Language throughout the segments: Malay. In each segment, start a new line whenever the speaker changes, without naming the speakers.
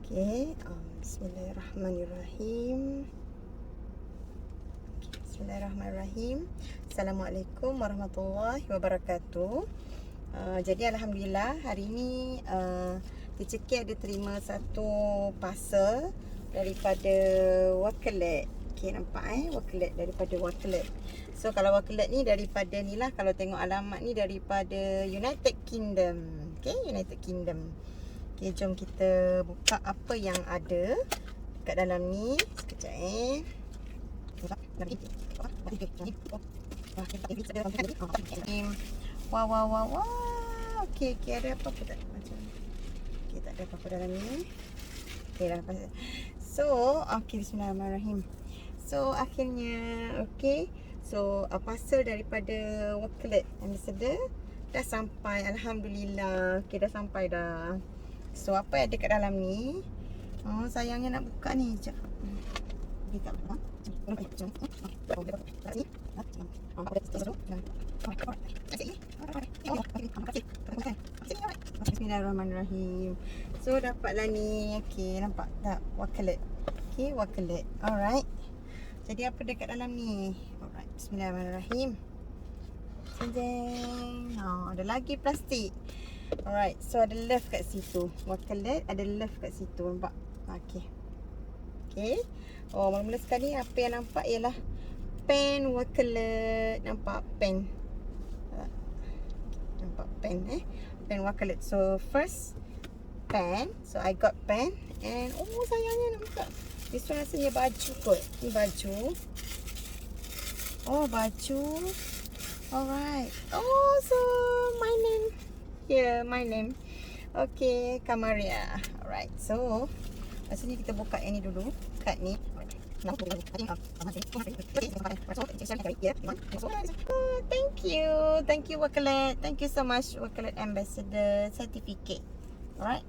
Okay, Bismillahirrahmanirrahim. Okay, Bismillahirrahmanirrahim. Assalamualaikum warahmatullahi wabarakatuh. Jadi Alhamdulillah hari ni Teacher K ada terima satu parcel daripada Wakelet. Okay, nampak Wakelet, daripada Wakelet. So kalau Wakelet ni daripada ni lah, kalau tengok alamat ni daripada United Kingdom. Okay, United Kingdom. Okay, jom kita buka apa yang ada kat dalam ni. Sekejap Wow. Okay, ada apa-apa tak? Macam okay, tak ada apa-apa dalam ni. Okay, dah lepas. So, okay, bismillahirrahmanirrahim. So, akhirnya, okay. So, parcel daripada Wakelet Ambassador dah sampai. Alhamdulillah. Okay, dah sampai dah. So, apa yang ada kat dalam ni? Sayangnya nak buka ni. Sekejap. Buka. Bismillahirrahmanirrahim. So, dapatlah ni. Okay, nampak tak? Wakelet. Okay, Wakelet. Alright. Jadi, apa dekat dalam ni? Alright. Bismillahirrahmanirrahim. Jeng. Ada lagi plastik. Alright, so ada love kat situ. Wakelet ada love kat situ, nampak? Okay. Mula-mula sekali apa yang nampak ialah pen Wakelet. Nampak pen. Nampak pen pen Wakelet. So first pen. So I got pen. And sayangnya nampak. This one rasanya baju kot. Ni baju. Baju. Alright. So my name. Here, my name. Okay, Kamaria. Alright, so maksudnya kita buka yang ni dulu. Kad ni. Thank you Wakelet. Thank you so much Wakelet Ambassador certificate. Alright.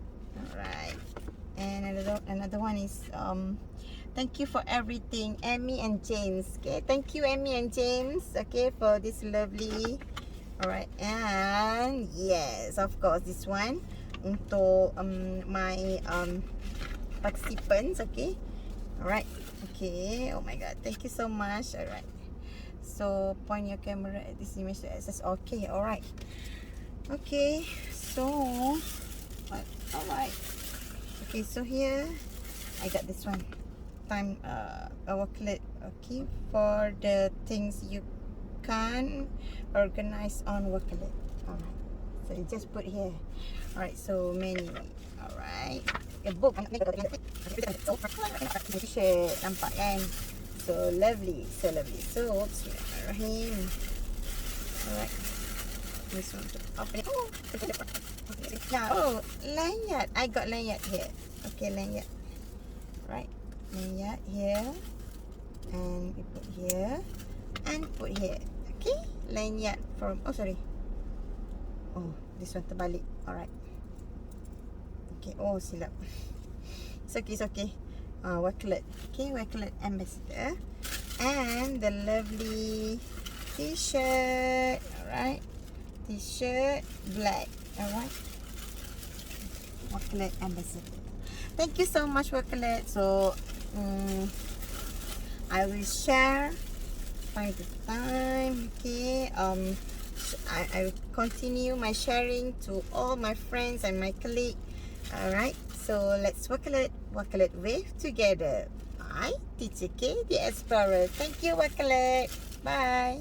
And another one is thank you for everything, Amy and James. Okay, thank you Amy and James. Okay, for this lovely. Alright, and yes, of course, this one untuk my participants. Okay, alright, okay. Oh my god, thank you so much. Alright, so point your camera at this image to access. Okay, alright, okay. So, alright, okay. So here, I got this one. Time Wakelet. Okay, for the things you can organize on Wakelet. Alright, so you just put here. Alright, so menu. Alright, a book. T-shirt, nampak kan? So lovely. So bismillahirrahmanirrahim. Alright, this one to open it. Lanyard. I got lanyard here. Okay, lanyard. Right, lanyard here, and we put here. And put here. Okay, lanyard from this one terbalik. Alright. Okay, silap. It's okay. Wakelet. Okay, Wakelet Ambassador. And the lovely t-shirt. Alright. T-shirt black. Alright. Wakelet Ambassador. Thank you so much Wakelet. So I will share time to time. Okay, I will continue my sharing to all my friends and my colleague. Alright, so let's Wakelet wave together. Bye, Teacher K, the Explorer. Thank you Wakelet. Bye.